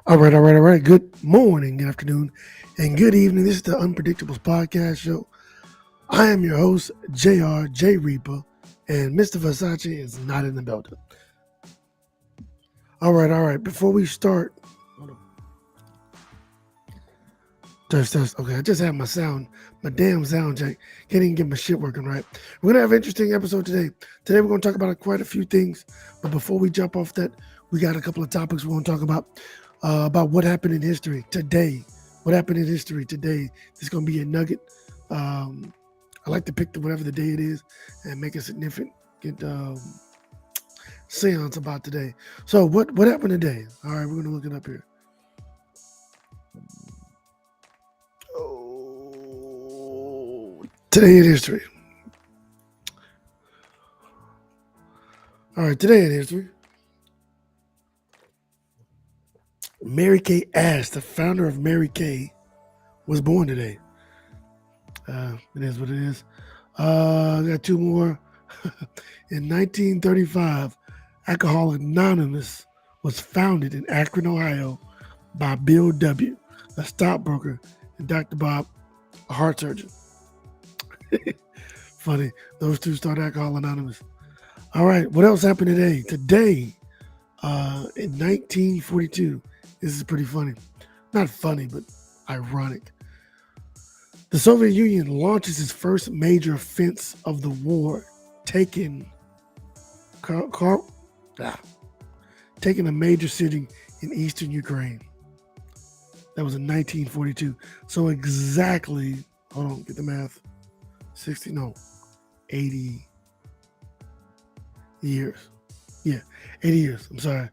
All right. Good morning, good afternoon, and good evening. This is the Unpredictables Podcast Show. I am your host, JR J Reaper, and Mr. Versace is not in the building. All right. Before we start, hold on. Test. Okay, I just had my damn sound check. Can't even get my shit working right. We're gonna have an interesting episode today. Today we're gonna talk about quite a few things, but before we jump off that, we got a couple of topics we're gonna talk about what happened in history today. What happened in history today? This is gonna be a nugget. Um, I like to pick whatever the day it is and make a significant seance about today. So what happened today? All right, we're gonna look it up here. Oh, today in history. All right, today in history. Mary Kay Ash, the founder of Mary Kay, was born today. It is what it is. I got two more. In 1935, Alcoholics Anonymous was founded in Akron, Ohio by Bill W., a stockbroker, and Dr. Bob, a heart surgeon. Funny, those two started Alcoholics Anonymous. All right, what else happened today? Today, in 1942, this is pretty funny. Not funny, but ironic. The Soviet Union launches its first major offense of the war, taking a major city in eastern Ukraine. That was in 1942. So exactly, hold on, get the math. 80 years. Yeah, 80 years. I'm sorry.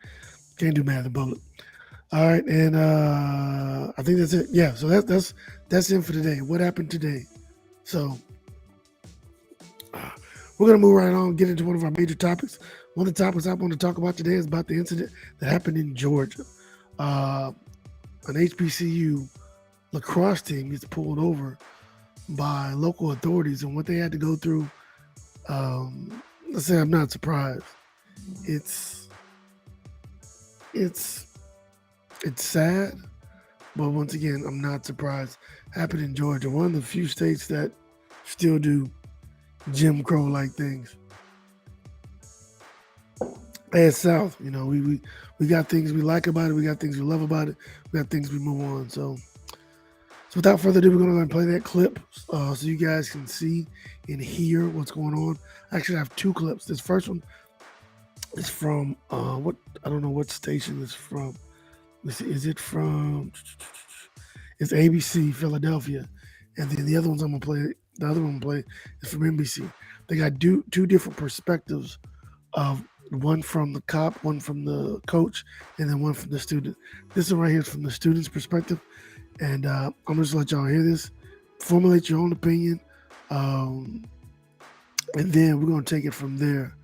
Can't do math in public. All right, and I think that's it. Yeah, so that's it for today. What happened today? So we're gonna move right on, get into one of our major topics. One of the topics I want to talk about today is about the incident that happened in Georgia. An HBCU lacrosse team gets pulled over by local authorities, and what they had to go through. Let's say I'm not surprised. It's sad, but once again, I'm not surprised. Happened in Georgia, one of the few states that still do Jim Crow-like things. As South, we got things we like about it, we got things we love about it, we got things we move on. So without further ado, we're going to go and play that clip so you guys can see and hear what's going on. I actually have two clips. This first one is from I don't know what station it's from. Is it from? It's ABC Philadelphia, and then the other ones I'm gonna play. The other one I'm gonna play is from NBC. They got two different perspectives of one from the cop, one from the coach, and then one from the student. This one right here is from the student's perspective, and I'm just gonna let y'all hear this. Formulate your own opinion, and then we're gonna take it from there.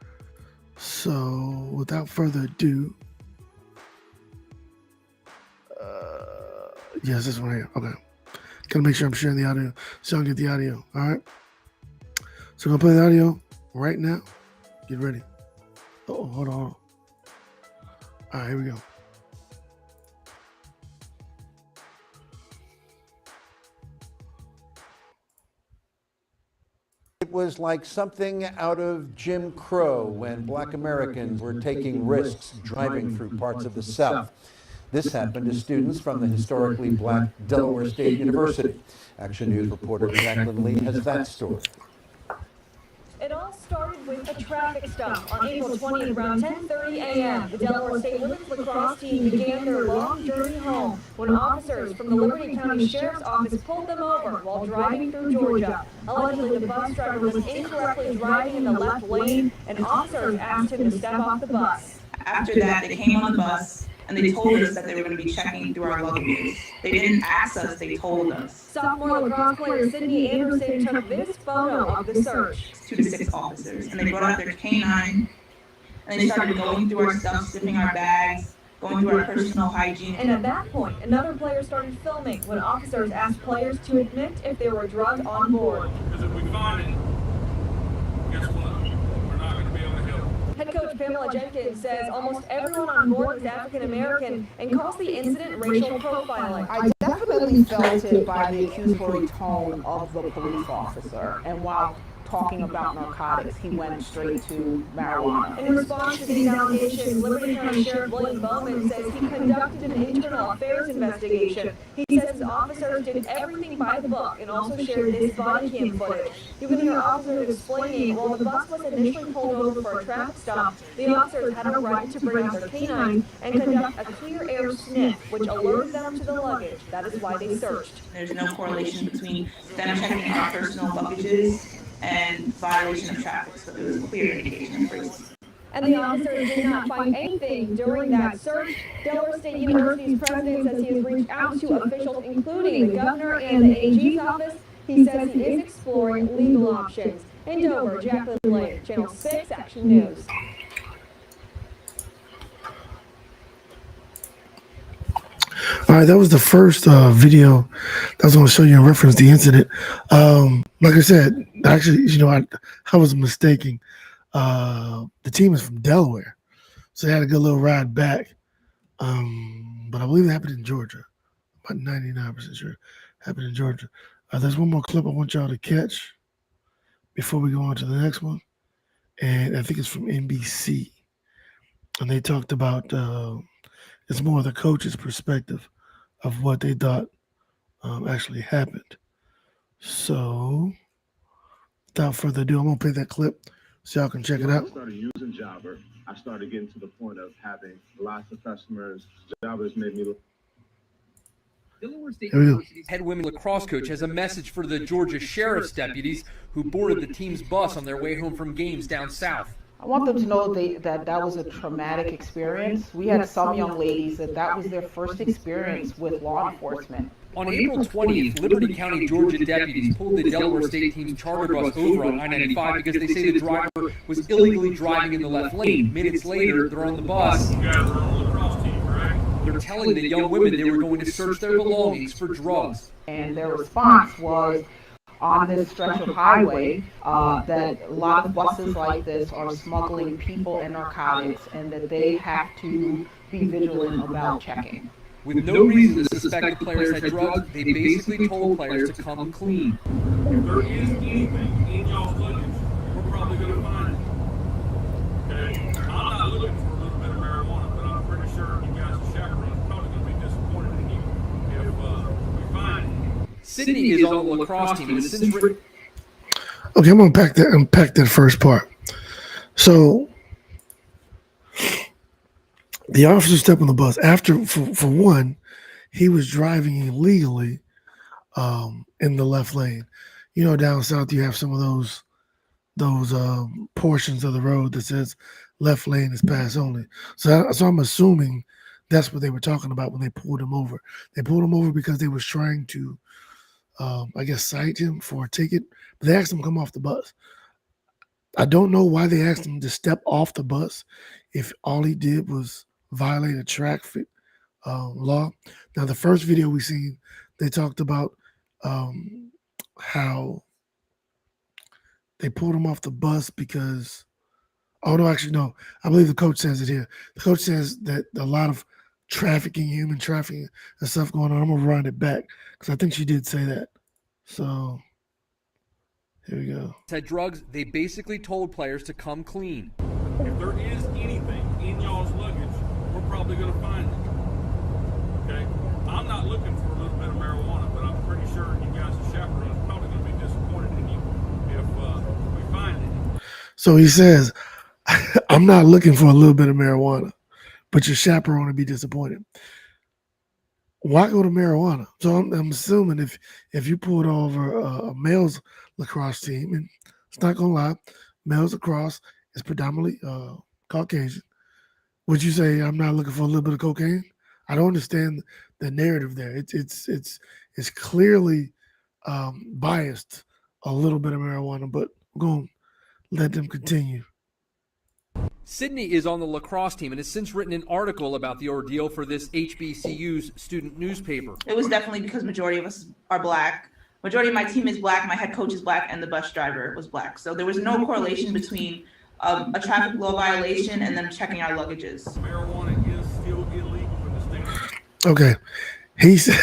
So, without further ado. Yes, this one right here. Okay. Gotta make sure I'm sharing the audio so I can get the audio. All right. So I'm gonna play the audio right now. Get ready. Oh, hold on. All right, here we go. It was like something out of Jim Crow when black Americans were taking risks driving through parts of the South. This happened to students from the historically black Delaware State University. Action News reporter Jacqueline Lee has that story. It all started with a traffic stop on April 20th around 10:30 a.m. The Delaware State women's lacrosse team began their long journey home when officers from the Liberty County Sheriff's Office pulled them over while driving through Georgia. Allegedly, the bus driver was incorrectly driving in the left lane, and officers asked him to step off the bus. After that, they came on the bus and they told us that they were going to be checking through our luggages. They didn't ask us, they told us. Sophomore lacrosse player Sydney Anderson took this photo of the search. 2 to 6 officers, and they brought out their canine, and they started going through our stuff, sniffing our bags, going through our personal hygiene. And at that point, another player started filming when officers asked players to admit if there were drugs on board. Because if we find it, guess what? We're not going to be able to help. Head coach Pamela Jenkins says almost everyone on board was African American and calls the incident racial profiling. I definitely felt it by the accusatory tone of the police officer, and while talking about narcotics, he went straight to marijuana. In response to these allegations, Liberty County Sheriff William Bowman says he conducted an internal affairs investigation. He says his officers did everything by the book and also shared this body cam footage. You can hear officers explaining while the bus was initially pulled over for a traffic stop, the officers had a right to bring out their canine and conduct a clear air sniff, which alerted them to the luggage. That is why they searched. There's no correlation between them checking our personal luggages and violation of traffic, so there was clear indication of racism. And the officers did not find anything during that search. Delaware State University's president says he has reached out to officials, including the governor and the AG's office. He says he is exploring legal options. In Dover, Jacqueline Lake, Channel 6 Action News. All right, that was the first video that I was going to show you in reference to the incident. Like I said, actually, you know, I was mistaken. The team is from Delaware, so they had a good little ride back. But I believe it happened in Georgia. About 99% sure it happened in Georgia. There's one more clip I want y'all to catch before we go on to the next one. And I think it's from NBC. And they talked about it's more the coach's perspective of what they thought actually happened. So, without further ado, I'm going to play that clip so y'all can check it out. I started using Jobber. I started getting to the point of having lots of customers. Jobber's made me look. Delaware State University's head women lacrosse coach has a message for the Georgia sheriff's deputies who boarded the team's bus on their way home from games down south. I want them to know that was a traumatic experience. We had some young ladies that was their first experience with law enforcement. On April 20th, Liberty County, Georgia deputies pulled the Delaware State team's charter bus over on I-95 because they say the driver was illegally driving in the left lane. Minutes later, they're on the bus. You guys are on the lacrosse team, right? They're telling the young women they were going to search their belongings for drugs. And their response was, on this stretch of highway, that a lot of buses like this are smuggling people and narcotics, and that they have to be vigilant about checking. With no reason to suspect the players had drugs, they basically told players to come clean. If there is anything in y'all's luggage, we're probably going to find it. Okay? I'm not looking for a little bit of marijuana, but I'm pretty sure you guys are chaperones probably going to be disappointed in you if we find it. Sydney is on the lacrosse team and has since written. Okay, I'm going to unpack that first part. So, the officer stepped on the bus. After, for one, he was driving illegally in the left lane. You know, down south you have some of those portions of the road that says left lane is pass only. So I'm assuming that's what they were talking about when they pulled him over. They pulled him over because they was trying to, I guess, cite him for a ticket. But they asked him to come off the bus. I don't know why they asked him to step off the bus if all he did was violate a traffic law. Now, the first video we seen, they talked about how they pulled him off the bus because, oh no, actually no, I believe the coach says it here. The coach says that a lot of trafficking, human trafficking and stuff going on. I'm gonna run it back because I think she did say that. So here we go. Said drugs, they basically told players to come clean. If there is anything in y'all's luggage, we're probably going to find it. Okay? I'm not looking for a little bit of marijuana, but I'm pretty sure you guys are chaperones probably going to be disappointed in you if we find it. So he says, I'm not looking for a little bit of marijuana, but your chaperone would be disappointed. Why go to marijuana? So I'm assuming if you pulled over a male's lacrosse team, and it's not going to lie, male's lacrosse is predominantly Caucasian. Would you say I'm not looking for a little bit of cocaine? I don't understand the narrative there. It's clearly biased a little bit of marijuana, but we're going to let them continue. Sydney is on the lacrosse team and has since written an article about the ordeal for this HBCU's student newspaper. It was definitely because majority of us are black. Majority of my team is black, my head coach is black, and the bus driver was black. So there was no correlation between a traffic law violation and them checking our luggages. Marijuana is still illegal in the state. Okay. He said,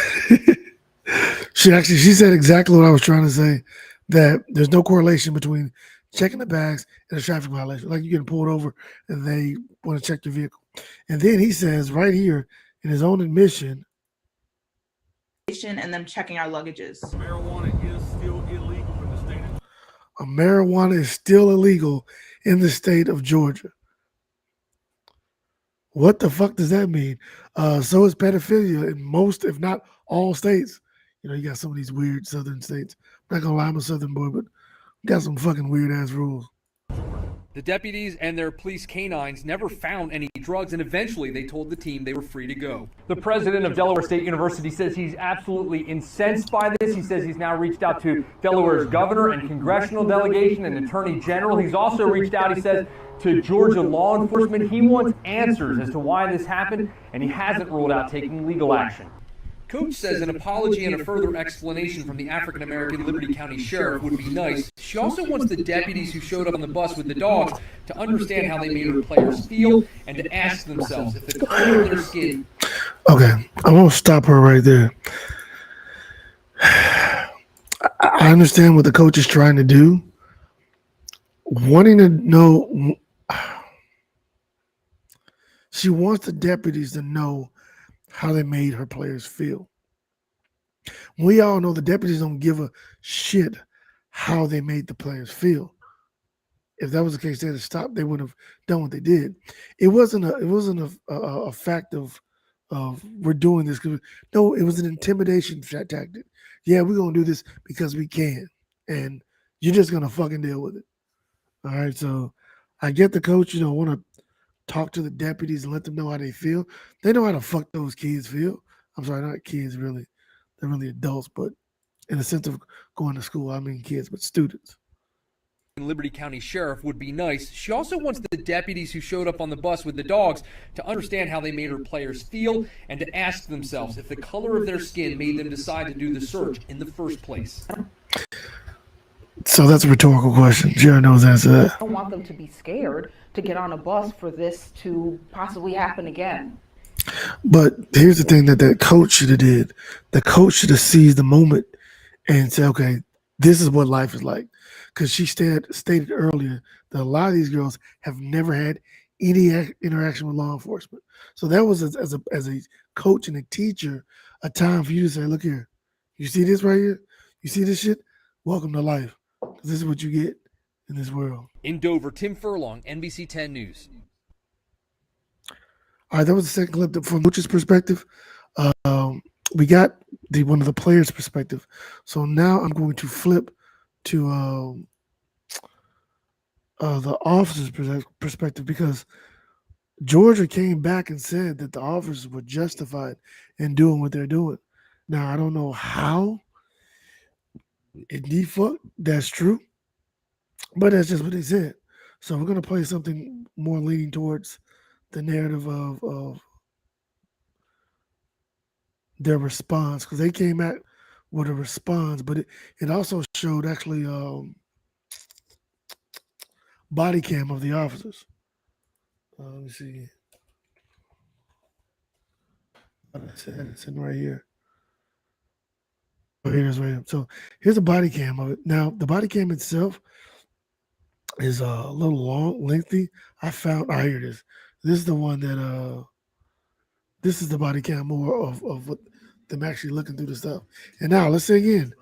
she said exactly what I was trying to say, that there's no correlation between checking the bags and a traffic violation. Like you getting pulled over and they want to check your vehicle. And then he says right here in his own admission, And them checking our luggages. Marijuana is still illegal in the state. marijuana is still illegal in the state of Georgia. What the fuck does that mean? So is pedophilia in most, if not all states. You know, you got some of these weird southern states. I'm not gonna lie, I'm a southern boy, but we got some fucking weird ass rules. The deputies and their police canines never found any drugs, and eventually they told the team they were free to go. The president of Delaware State University says he's absolutely incensed by this. He says he's now reached out to Delaware's governor and congressional delegation and attorney general. He's also reached out, he says, to Georgia law enforcement. He wants answers as to why this happened, and he hasn't ruled out taking legal action. Coach says an apology and a further explanation from the African-American Liberty County Sheriff would be nice. She also wants the deputies who showed up on the bus with the dogs to understand how they made her players feel and to ask themselves if the color of their skin. Okay, I'm gonna stop her right there. I understand what the coach is trying to do. Wanting to know, she wants the deputies to know how they made her players feel. We all know the deputies don't give a shit how they made the players feel. If that was the case, they'd have stopped. They would have done what they did. It wasn't a fact of we're doing this. No, it was an intimidation tactic. Yeah, we're gonna do this because we can, and you're just gonna fucking deal with it. All right. So I get the coach, want to talk to the deputies and let them know how they feel. They know how the fuck those kids feel. I'm sorry, not kids really. They're really adults, but in the sense of going to school, I mean kids, but students. Liberty County Sheriff would be nice. She also wants the deputies who showed up on the bus with the dogs to understand how they made her players feel and to ask themselves if the color of their skin made them decide to do the search in the first place. So that's a rhetorical question. Jared knows the answer to that. I don't want them to be scared to get on a bus for this to possibly happen again. But here's the thing that coach should have did. The coach should have seized the moment and said, okay, this is what life is like. Because she stated earlier that a lot of these girls have never had any interaction with law enforcement. So that was, as a coach and a teacher, a time for you to say, look here, you see this right here? You see this shit? Welcome to life. This is what you get in this world. In Dover, Tim Furlong, NBC 10 News. All right, that was the second clip from Coach's perspective. We got one of the players' perspective. So now I'm going to flip to the officer's perspective, because Georgia came back and said that the officers were justified in doing what they're doing. Now, I don't know how in default that's true, but that's just what they said. So we're going to play something more leaning towards the narrative of their response, because they came out with a response, but it also showed actually body cam of the officers. Let me see. It's sitting right here. Oh, here's right here. So here's a body cam of it. Now, the body cam itself is a little long, lengthy. Here it is. This is the one that this is the body cam more of what them actually looking through the stuff. And now let's say again,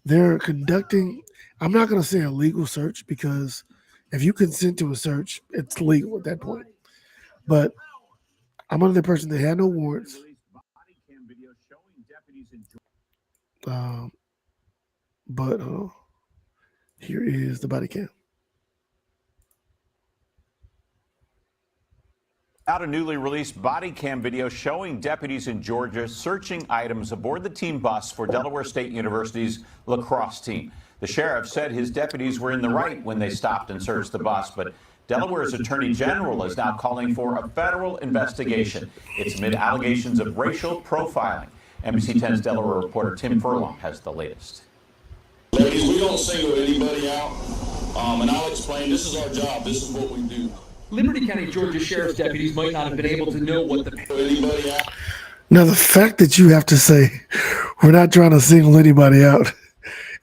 they're conducting, I'm not gonna say a legal search, because if you consent to a search, it's legal at that point. But I'm under the person that had no warrants. But here is the body cam. Out a newly released body cam video showing deputies in Georgia searching items aboard the team bus for Delaware State University's lacrosse team. The sheriff said his deputies were in the right when they stopped and searched the bus, but Delaware's attorney general is now calling for a federal investigation. It's amid allegations of racial profiling. NBC 10's Delaware reporter Tim Furlong has the latest. Ladies, we don't single anybody out. And I'll explain, this is our job, this is what we do. Liberty County, Georgia Sheriff's deputies might not have been able to know what the... Anybody out? Now, the fact that you have to say, we're not trying to single anybody out,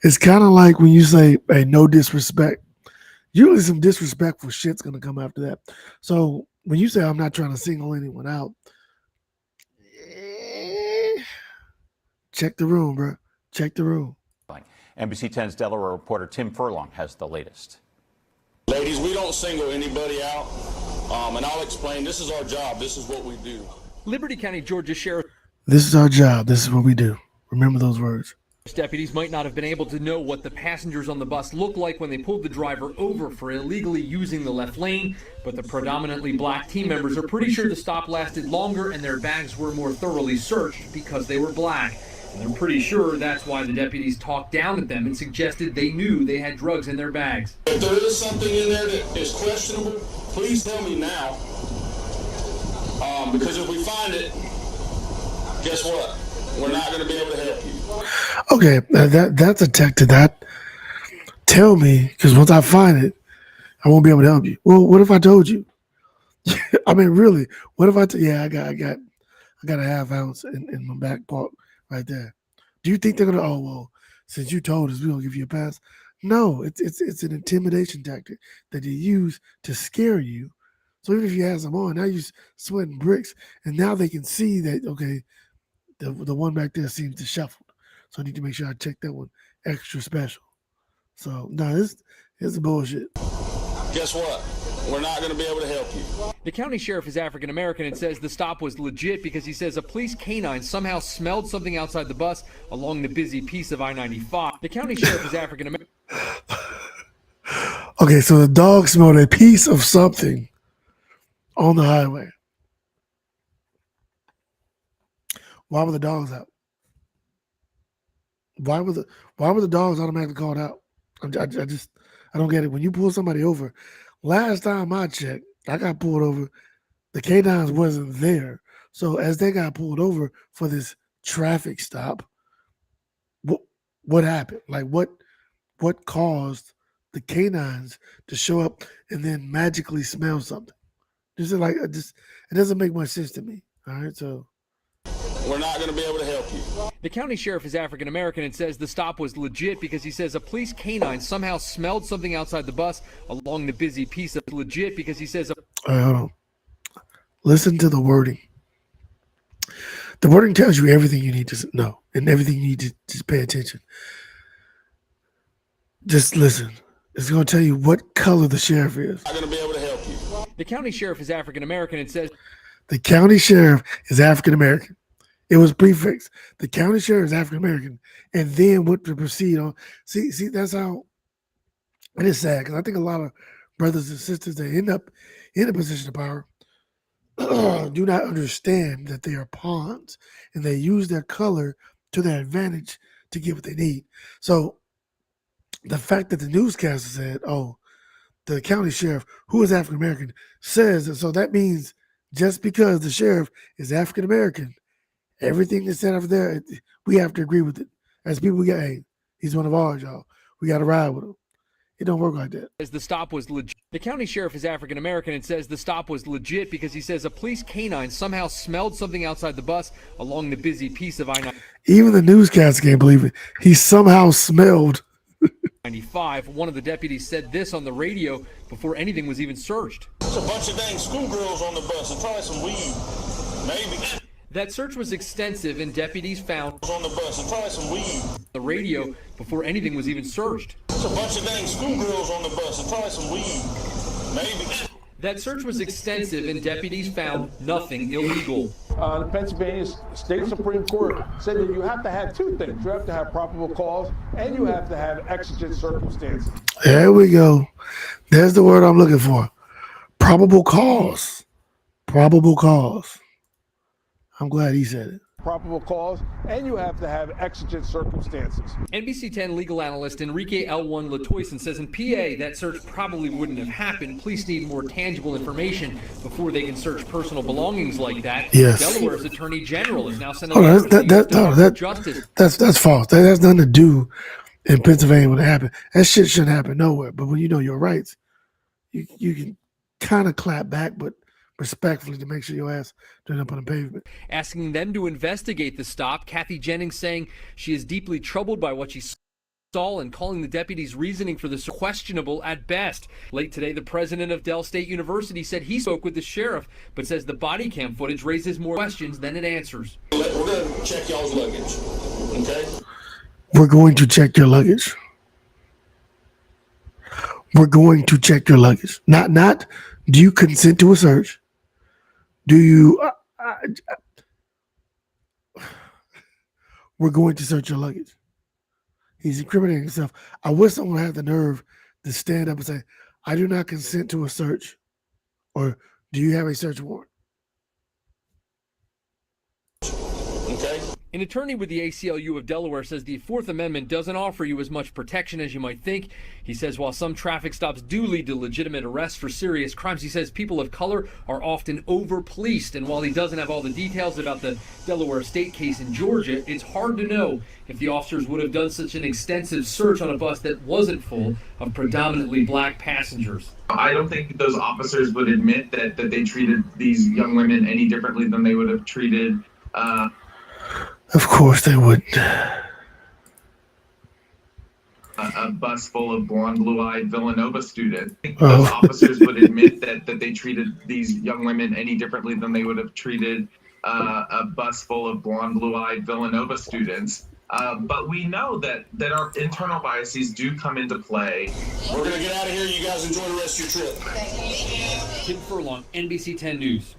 it's kind of like when you say, hey, no disrespect. Usually some disrespectful shit's going to come after that. So when you say, I'm not trying to single anyone out, check the room, bro. Check the room. NBC 10's Delaware reporter Tim Furlong has the latest. Ladies, we don't single anybody out. And I'll explain, this is our job, this is what we do. Liberty County, Georgia Sheriff's This is our job. This is what we do. Remember those words. deputies might not have been able to know what the passengers on the bus looked like when they pulled the driver over for illegally using the left lane, but the predominantly black team members are pretty sure the stop lasted longer and their bags were more thoroughly searched because they were black. And they're pretty sure that's why the deputies talked down at them and suggested they knew they had drugs in their bags. If there is something in there that is questionable, please tell me now. Because if we find it, guess what? We're not going to be able to help you. Okay, that's a tech to that. Tell me, because once I find it, I won't be able to help you. Well, what if I told you? I mean, really, what if I I got a half ounce in my back part right there. Do you think they're gonna? Oh well, since you told us, we're gonna give you a pass. No, it's an intimidation tactic that they use to scare you. So even if you have some on, now you're sweating bricks, and now they can see that okay, the one back there seems disheveled. So I need to make sure I check that one extra special. So no, this is bullshit. Guess what? We're not going to be able to help you. The county sheriff is African American and says the stop was legit because he says a police canine somehow smelled something outside the bus along the busy piece of I-95. The county sheriff is African American. Okay, so the dog smelled a piece of something on the highway. Why were the dogs out? Why were the dogs automatically called out? I don't get it. When you pull somebody over, last time I checked, I got pulled over. The canines wasn't there. So as they got pulled over for this traffic stop, what happened? Like what caused the canines to show up and then magically smell something? It doesn't make much sense to me. All right, so we're not going to be able to help you. The county sheriff is African American and says the stop was legit because he says a police canine somehow smelled something outside the bus along the busy piece of legit because he says. All right, hold on. Listen to the wording. The wording tells you everything you need to know and everything you need to just pay attention. Just listen. It's going to tell you what color the sheriff is. I'm not going to be able to help you. The county sheriff is African American and says. The county sheriff is African American. It was prefixed. The county sheriff is African American, and then what to proceed on. See, that's how it is sad because I think a lot of brothers and sisters that end up in a position of power do not understand that they are pawns and they use their color to their advantage to get what they need. So the fact that the newscaster said, "Oh, the county sheriff, who is African American, says," and so that means just because the sheriff is African American, everything that's said over there, we have to agree with it. As people, we got, hey, he's one of ours, y'all. We got to ride with him. It don't work like that. As the stop was legit. The county sheriff is African American and says the stop was legit because he says a police canine somehow smelled something outside the bus along the busy piece of I-95. Even the newscaster can't believe it. He somehow smelled. 95. One of the deputies said this on the radio before anything was even searched. There's a bunch of dang schoolgirls on the bus and probably some weed, maybe. That search was extensive and deputies found on the bus and probably some weed. The radio before anything was even searched. There's a bunch of dang schoolgirls on the bus and probably some weed, maybe. That search was extensive and deputies found nothing illegal. The Pennsylvania State Supreme Court said that you have to have two things. You have to have probable cause and you have to have exigent circumstances. There we go. There's the word I'm looking for. Probable cause. Probable cause. I'm glad he said it. Probable cause, and you have to have exigent circumstances. NBC 10 legal analyst Enrique L1 Latoyson says in PA that search probably wouldn't have happened. Police need more tangible information before they can search personal belongings like that. Yes. Delaware's Attorney General is now sending justice. That's false. That has nothing to do in Pennsylvania when it happened. That shit shouldn't happen nowhere. But when you know your rights, you can kind of clap back, but respectfully to make sure your ass doesn't end up on the pavement. Asking them to investigate the stop, Kathy Jennings saying she is deeply troubled by what she saw and calling the deputies' reasoning for this questionable at best. Late today, the president of Dell State University said he spoke with the sheriff, but says the body cam footage raises more questions than it answers. We're going to check y'all's luggage, okay? We're going to check your luggage. We're going to check your luggage. Not. Do you consent to a search? Do you? We're going to search your luggage. He's incriminating himself. I wish someone had the nerve to stand up and say, "I do not consent to a search," or "Do you have a search warrant?" Okay. An attorney with the ACLU of Delaware says the Fourth Amendment doesn't offer you as much protection as you might think. He says while some traffic stops do lead to legitimate arrests for serious crimes, he says people of color are often over-policed. And while he doesn't have all the details about the Delaware State case in Georgia, it's hard to know if the officers would have done such an extensive search on a bus that wasn't full of predominantly black passengers. I don't think those officers would admit that they treated these young women any differently than they would have treated Of course they would. A bus full of blonde, blue-eyed Villanova students. I think those officers would admit that they treated these young women any differently than they would have treated a bus full of blonde, blue-eyed Villanova students. But we know that our internal biases do come into play. We're going to get out of here. You guys enjoy the rest of your trip. Tim Furlong, NBC 10 News.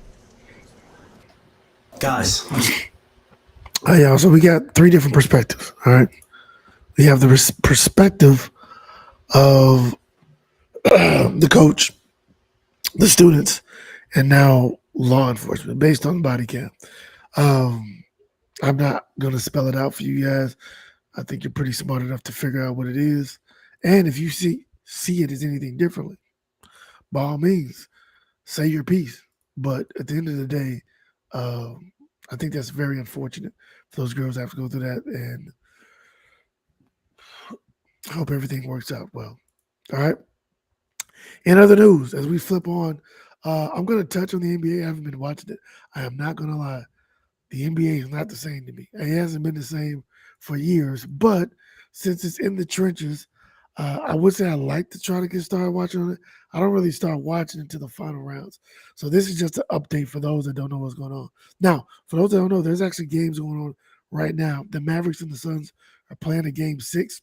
Guys. Yeah, so we got three different perspectives, all right? We have the perspective of the coach, the students, and now law enforcement based on body cam. I'm not going to spell it out for you guys. I think you're pretty smart enough to figure out what it is. And if you see it as anything differently, by all means, say your piece. But at the end of the day, I think that's very unfortunate for those girls that have to go through that, and I hope everything works out well. All right. In other news, as we flip on, I'm going to touch on the NBA. I haven't been watching it. I am not going to lie. The NBA is not the same to me. It hasn't been the same for years, but since it's in the trenches, I would say I like to try to get started watching on it. I don't really start watching until the final rounds. So this is just an update for those that don't know what's going on. Now, for those that don't know, there's actually games going on right now. The Mavericks and the Suns are playing a game 6.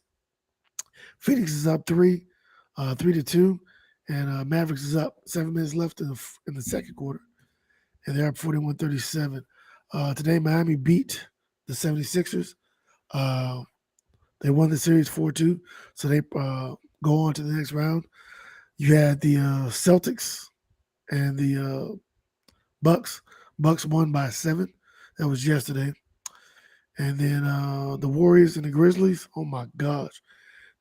Phoenix is up 3-2, and Mavericks is up 7 minutes left in the second quarter, and they're up 41-37. Today, Miami beat the 76ers. They won the series 4-2, so they go on to the next round. You had the Celtics and the Bucks. Bucks won by 7. That was yesterday. And then the Warriors and the Grizzlies. Oh, my gosh.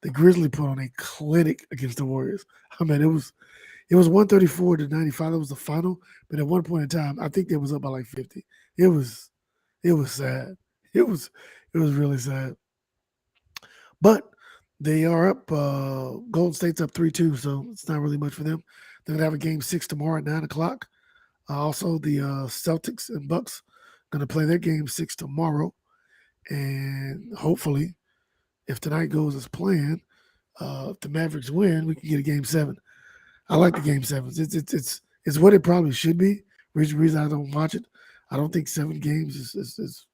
The Grizzlies put on a clinic against the Warriors. I mean, it was 134-95. That was the final. But at one point in time, I think they was up by like 50. It was sad. It was really sad. But they are up. Golden State's up 3-2, so it's not really much for them. They're going to have a game 6 tomorrow at 9 o'clock. Also, the Celtics and Bucks going to play their game 6 tomorrow. And hopefully, if tonight goes as planned, if the Mavericks win, we can get a game 7. I like the game 7s. It's what it probably should be. Reason I don't watch it. I don't think 7 games is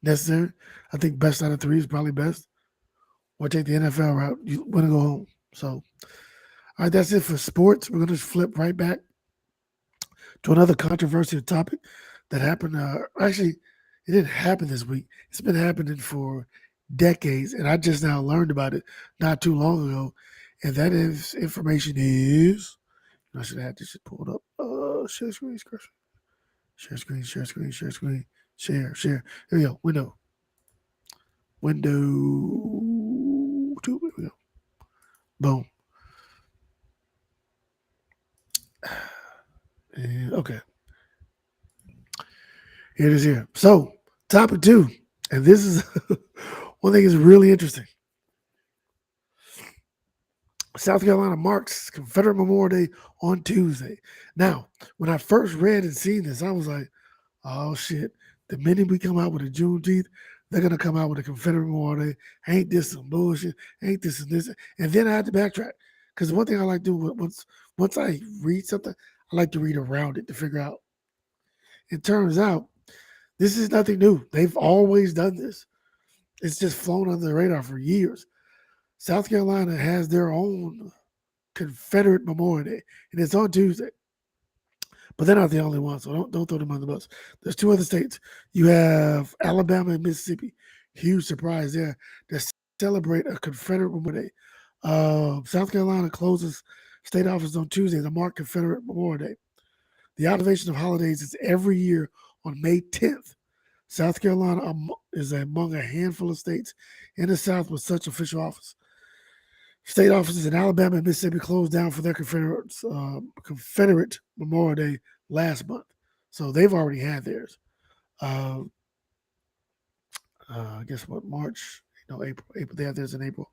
necessary. I think best out of 3 is probably best. Or take the NFL route. You want to go home. So, all right, that's it for sports. We're going to flip right back to another controversial topic that happened. Actually, it didn't happen this week. It's been happening for decades, and I just now learned about it not too long ago. And that information is, I should have this shit pulled up. Share screen. Share. Here we go. Window 2. Here we go. Boom. And, okay. Here it is here. So, topic 2. And this is one thing is really interesting. South Carolina marks Confederate Memorial Day on Tuesday. Now, when I first read and seen this, I was like, oh shit. The minute we come out with a Juneteenth, they're going to come out with a Confederate Memorial Day. Ain't this some bullshit? Ain't this and this? And then I had to backtrack. Because one thing I like to do, once I read something, I like to read around it to figure out. It turns out, this is nothing new. They've always done this. It's just flown under the radar for years. South Carolina has their own Confederate Memorial Day, and it's on Tuesday. But they're not the only ones, so don't throw them on the bus. There's 2 other states. You have Alabama and Mississippi. Huge surprise there. They celebrate a Confederate Memorial Day. South Carolina closes state office on Tuesday to mark Confederate Memorial Day. The observation of holidays is every year on May 10th. South Carolina is among a handful of states in the South with such official office. State offices in Alabama and Mississippi closed down for their Confederate Memorial Day last month. So they've already had theirs. I guess what, March, April. They had theirs in April.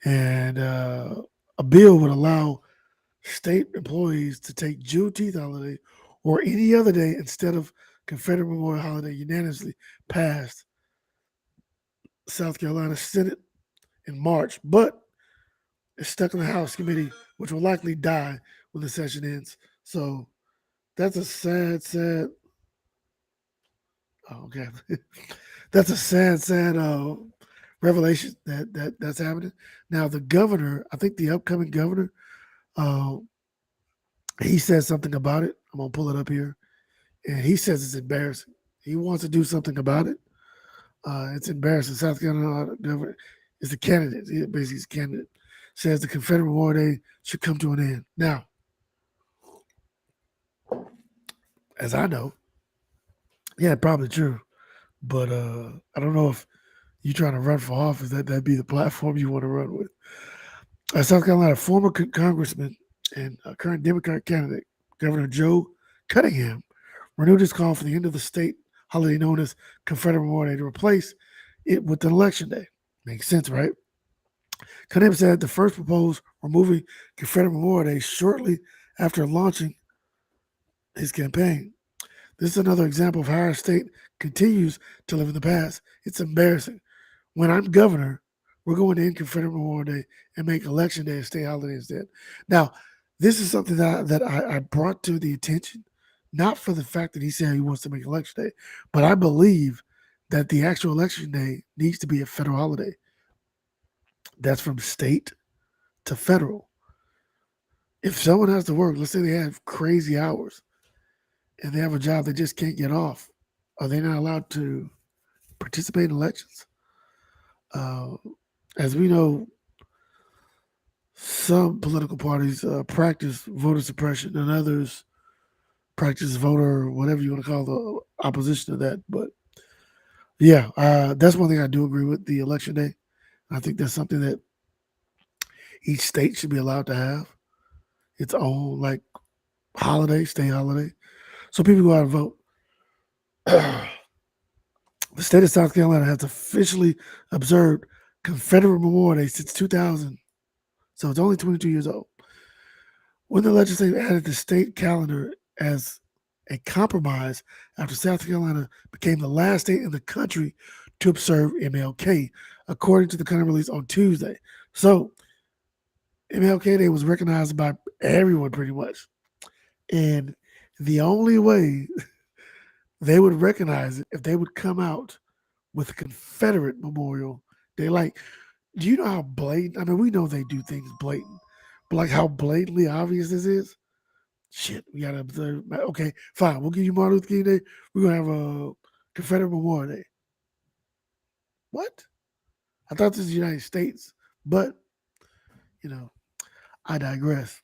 And a bill would allow state employees to take Juneteenth holiday or any other day instead of Confederate Memorial holiday unanimously passed South Carolina Senate in March, but it's stuck in the House committee, which will likely die when the session ends. So that's a sad that's a sad revelation that's happening. Now the governor, I think the upcoming governor, he said something about it. I'm gonna pull it up here. And he says it's embarrassing. He wants to do something about it. It's embarrassing. South Carolina governor is the candidate. He basically is a candidate. Says the Confederate Memorial Day should come to an end. Now, as I know, yeah, probably true. But I don't know if you're trying to run for office, that'd be the platform you want to run with. South Carolina former congressman and current Democrat candidate, Governor Joe Cunningham, renewed his call for the end of the state holiday known as Confederate Memorial Day to replace it with an election day. Makes sense, right? Cunningham said the first proposed removing Confederate Memorial Day shortly after launching his campaign. This is another example of how our state continues to live in the past. It's embarrassing. When I'm governor, we're going to end Confederate Memorial Day and make Election Day a state holiday instead. Now, this is something that I brought to the attention, not for the fact that he said he wants to make Election Day, but I believe that the actual Election Day needs to be a federal holiday. That's from state to federal. If someone has to work, let's say they have crazy hours and they have a job they just can't get off, are they not allowed to participate in elections? As we know, some political parties practice voter suppression and others practice voter, whatever you want to call the opposition to that. But yeah, that's one thing I do agree with, the Election Day. I think that's something that each state should be allowed to have its own like holiday, state holiday. So people go out and vote. The state of South Carolina has officially observed Confederate Memorial Day since 2000. So it's only 22 years old. When the legislature added the state calendar as a compromise after South Carolina became the last state in the country to observe MLK, according to the current release on Tuesday. So MLK Day was recognized by everyone pretty much. And the only way they would recognize it if they would come out with a Confederate Memorial Day. Like, do you know how blatant? I mean, we know they do things blatant, but like how blatantly obvious this is. Shit, we gotta observe. Okay, fine. We'll give you Martin Luther King Day. We're gonna have a Confederate Memorial Day. What? I thought this was the United States, but I digress.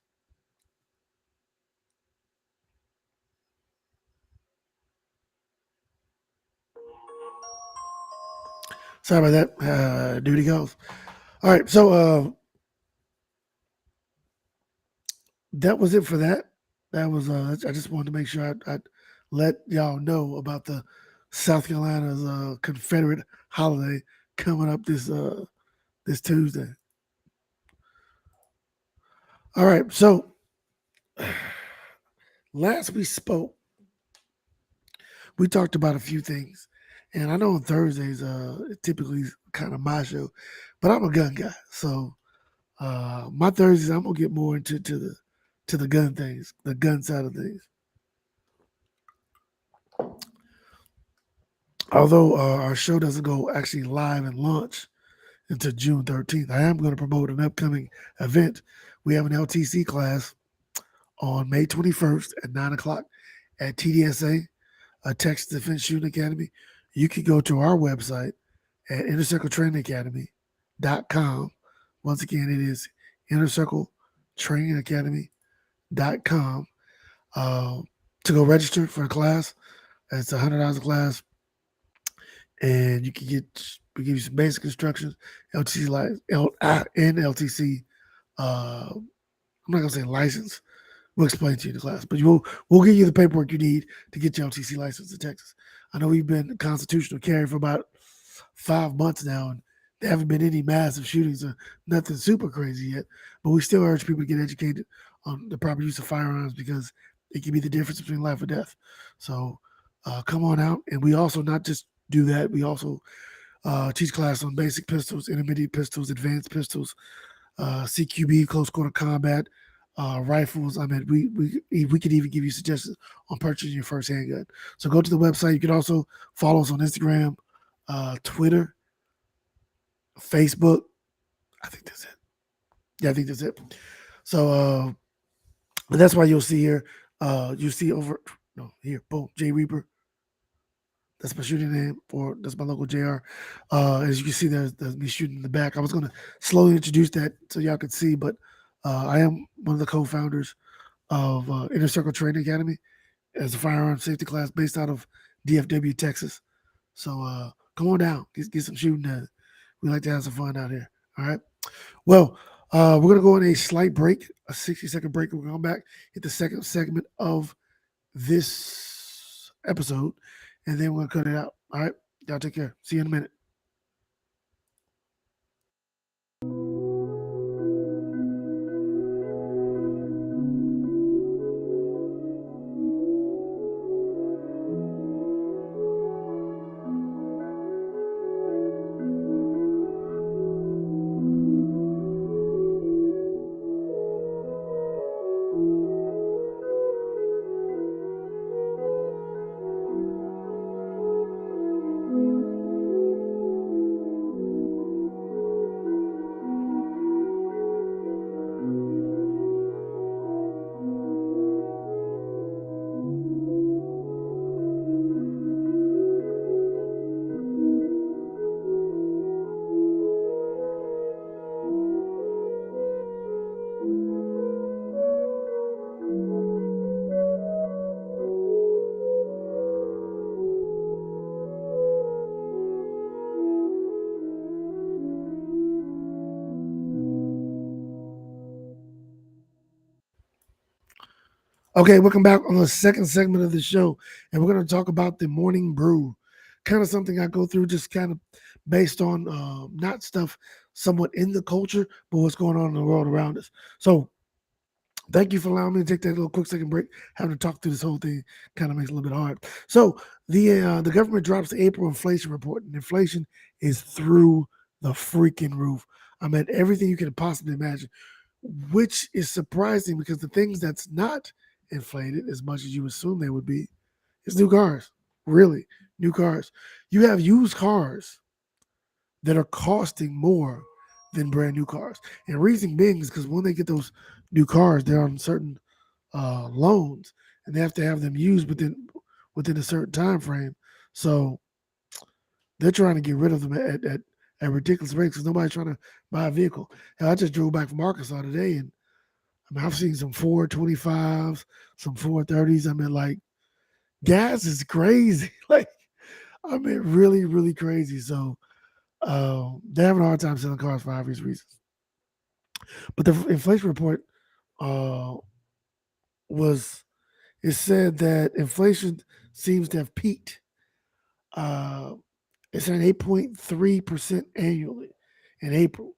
Sorry about that. Duty calls. All right, so that was it for that. That was I just wanted to make sure I let y'all know about the South Carolina's Confederate holiday coming up this Tuesday. All right, so last we spoke, we talked about a few things, and I know on Thursdays typically kind of my show, but I'm a gun guy, so my Thursdays I'm gonna get more into the gun things, the gun side of things. Although our show doesn't go actually live and launch until June 13th, I am going to promote an upcoming event. We have an LTC class on May 21st at 9 o'clock at TDSA, Texas Defense Shooting Academy. You can go to our website at InnerCircleTrainingAcademy.com. Once again, it is InnerCircleTrainingAcademy.com to go register for a class. It's $100 a class. And you can we give you some basic instructions, LTC and LTC. I'm not gonna say license. We'll explain to you in the class, but we'll give you the paperwork you need to get your LTC license in Texas. I know we've been constitutional carry for about 5 months now, and there haven't been any massive shootings or nothing super crazy yet. But we still urge people to get educated on the proper use of firearms because it can be the difference between life or death. So come on out, and we also not just do that. We also teach class on basic pistols, intermediate pistols, advanced pistols, CQB, close quarter combat, rifles. I mean, we could even give you suggestions on purchasing your first handgun. So go to the website. You can also follow us on Instagram, Twitter, Facebook. I think that's it. Yeah, I think that's it. So that's why you'll see here. You see here, boom, J Reaper. That's my shooting name, or that's my local JR. As you can see, there's me shooting in the back. I was going to slowly introduce that so y'all could see, but I am one of the co-founders of Inner Circle Training Academy as a firearm safety class based out of DFW, Texas. So come on down, get some shooting done. We like to have some fun out here. All right. Well, we're going to go on a slight break, a 60-second break. We're going to come back, hit the second segment of this episode, and then we're going to cut it out. All right. Y'all take care. See you in a minute. Okay, welcome back on the second segment of the show, and we're going to talk about the morning brew. Kind of something I go through just kind of based on not stuff somewhat in the culture, but what's going on in the world around us. So thank you for allowing me to take that little quick second break. Having to talk through this whole thing kind of makes it a little bit hard. So the government drops the April inflation report, and inflation is through the freaking roof. I'm at everything you can possibly imagine, which is surprising because the things that's not inflated as much as you assume they would be is new cars. Really, new cars. You have used cars that are costing more than brand new cars. And reason being is because when they get those new cars, they're on certain loans, and they have to have them used within a certain time frame. So they're trying to get rid of them at ridiculous rates because nobody's trying to buy a vehicle. Hell, I just drove back from Arkansas today, and I mean, I've seen some 425s, some 430s. I mean, like, gas is crazy. Like, I mean, really, really crazy. So they're having a hard time selling cars for obvious reasons. But the inflation report it said that inflation seems to have peaked It's at 8.3% annually in April,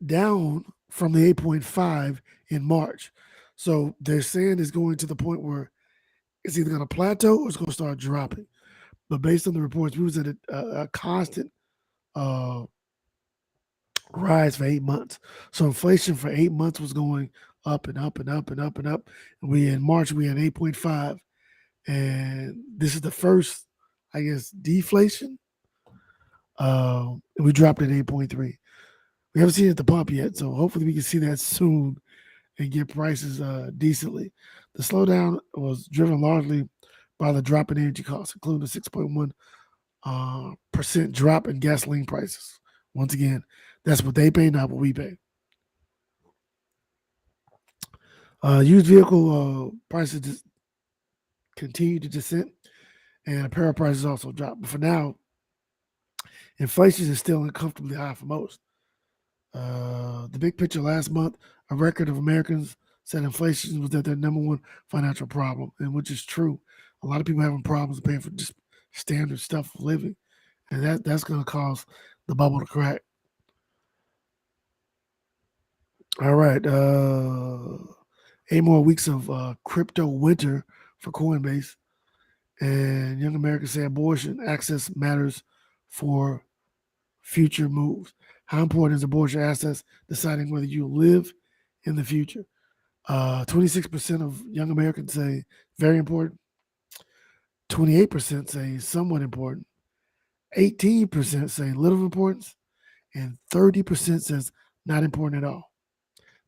down from the 8.5 in March. So they're saying it's going to the point where it's either going to plateau or it's going to start dropping. But based on the reports, we was at a constant rise for 8 months. So inflation for 8 months was going up and up and up and up and up. And in March, we had 8.5. And this is the first, I guess, deflation. And we dropped at 8.3. We haven't seen it at the pump yet, so hopefully we can see that soon and get prices decently. The slowdown was driven largely by the drop in energy costs, including a 6.1% percent drop in gasoline prices. Once again, that's what they pay, not what we pay. Used vehicle prices continue to descend, and apparel prices also dropped. But for now, inflation is still uncomfortably high for most. The big picture last month, a record of Americans said inflation was their number one financial problem, and which is true. A lot of people having problems paying for just standard stuff of living, and that's going to cause the bubble to crack. All right, 8 more weeks of crypto winter for Coinbase, and young Americans say abortion access matters for future moves. How important is abortion access deciding whether you live in the future? 26% of young Americans say very important. 28% say somewhat important. 18% say little importance. And 30% says not important at all.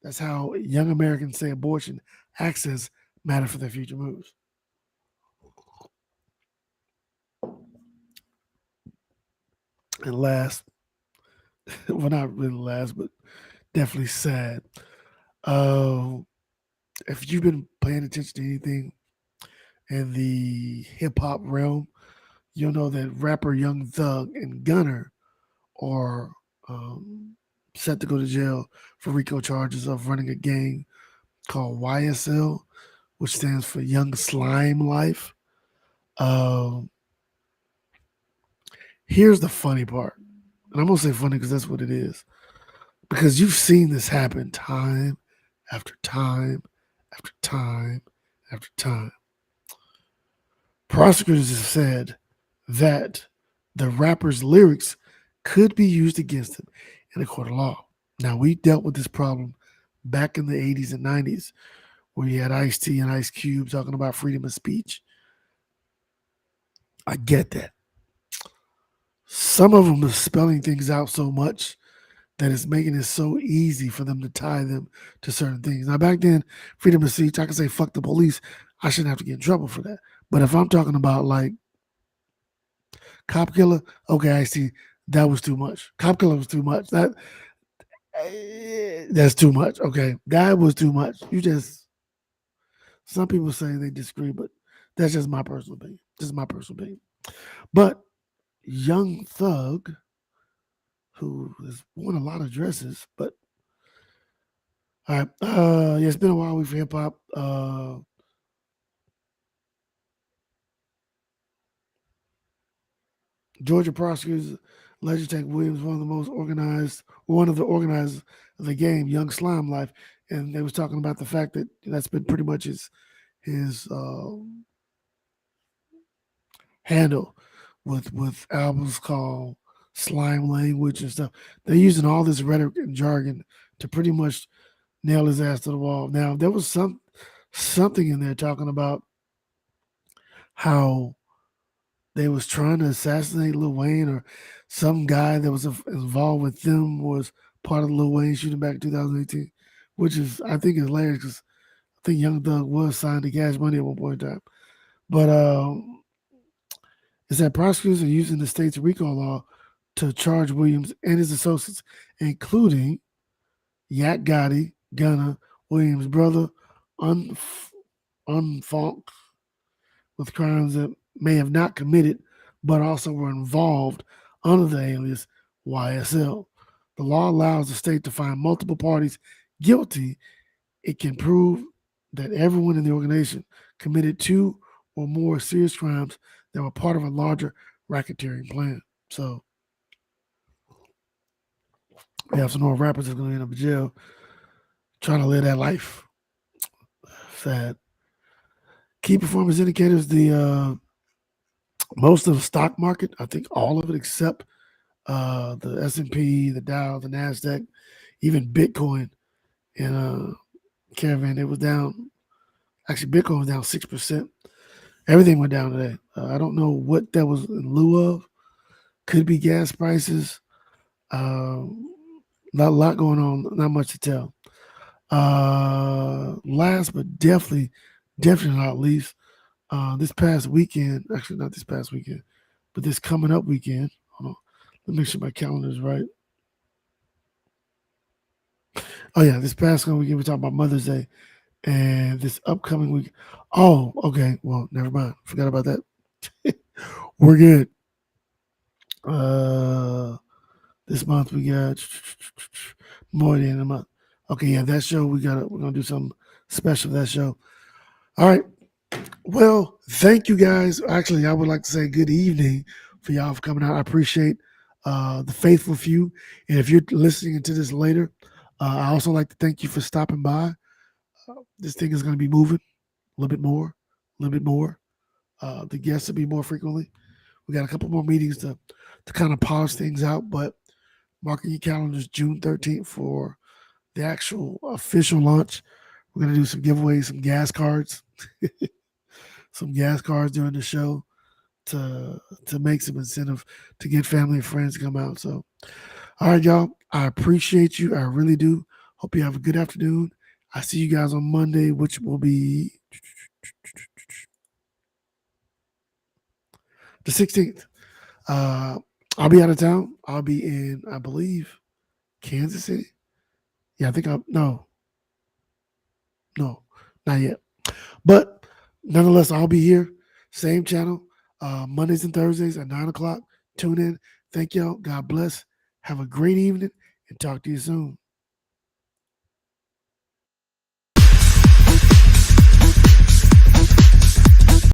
That's how young Americans say abortion access matter for their future moves. And last, well, not really last, but definitely sad. If you've been paying attention to anything in the hip hop realm, you'll know that rapper Young Thug and Gunna are set to go to jail for RICO charges of running a gang called YSL, which stands for Young Slime Life. Here's the funny part. And I'm going to say funny because that's what it is. Because you've seen this happen time after time after time after time. Prosecutors have said that the rapper's lyrics could be used against him in a court of law. Now, we dealt with this problem back in the 80s and 90s where you had Ice-T and Ice Cube talking about freedom of speech. I get that. Some of them are spelling things out so much that it's making it so easy for them to tie them to certain things. Now, back then, freedom of speech, I could say, fuck the police. I shouldn't have to get in trouble for that. But if I'm talking about, like, cop killer, okay, I see, that was too much. Cop killer was too much. That's too much. Okay, that was too much. Some people say they disagree, but that's just my personal opinion. But Young Thug, who has worn a lot of dresses, but all right. Yeah, it's been a while with hip hop. Georgia prosecutors alleged Tank Williams, one of the organizers of the game, Young Slime Life, and they was talking about the fact that that's been pretty much his handle with albums called Slime Language and stuff. They're using all this rhetoric and jargon to pretty much nail his ass to the wall. Now, there was something in there talking about how they was trying to assassinate Lil Wayne, or some guy that was involved with them was part of the Lil Wayne shooting back in 2018, which is, I think, is hilarious because I think Young Thug was signed to Cash Money at one point in time. But is that prosecutors are using the state's RICO law to charge Williams and his associates, including Yak Gotti, Gunna, Williams' brother, Unfunk, with crimes that may have not committed, but also were involved under the alias YSL. The law allows the state to find multiple parties guilty. It can prove that everyone in the organization committed 2 or more serious crimes They were part of a larger racketeering plan. So we have some more rappers that's going to end up in jail trying to live that life. Sad. Key performance indicators, the most of the stock market, I think all of it except the S&P, the Dow, the NASDAQ, even Bitcoin and Caravan, it was down. Actually, Bitcoin was down 6%. Everything went down today. I don't know what that was in lieu of. Could be gas prices. Not a lot going on. Not much to tell. Last but definitely not least, this past weekend. Actually, not this past weekend, but this coming up weekend. Hold on. Let me make sure my calendar is right. Oh yeah, this past weekend we're talking about Mother's Day. And this upcoming week, oh, okay. Well, never mind. Forgot about that. We're good. This month we got more than a month. Okay, yeah, that show we're gonna do something special for that show. All right. Well, thank you guys. Actually, I would like to say good evening for y'all for coming out. I appreciate the faithful few. And if you're listening to this later, I also like to thank you for stopping by. This thing is going to be moving a little bit more. The guests will be more frequently. We got a couple more meetings to kind of polish things out, but mark your calendars June 13th for the actual official launch. We're going to do some giveaways, some gas cards, during the show to make some incentive to get family and friends to come out. So, all right, y'all. I appreciate you. I really do. Hope you have a good afternoon. I see you guys on Monday, which will be the 16th. I'll be out of town. I'll be in, I believe, Kansas City. Yeah, I think no, not yet. But nonetheless, I'll be here. Same channel, Mondays and Thursdays at 9 o'clock. Tune in. Thank y'all. God bless. Have a great evening and talk to you soon.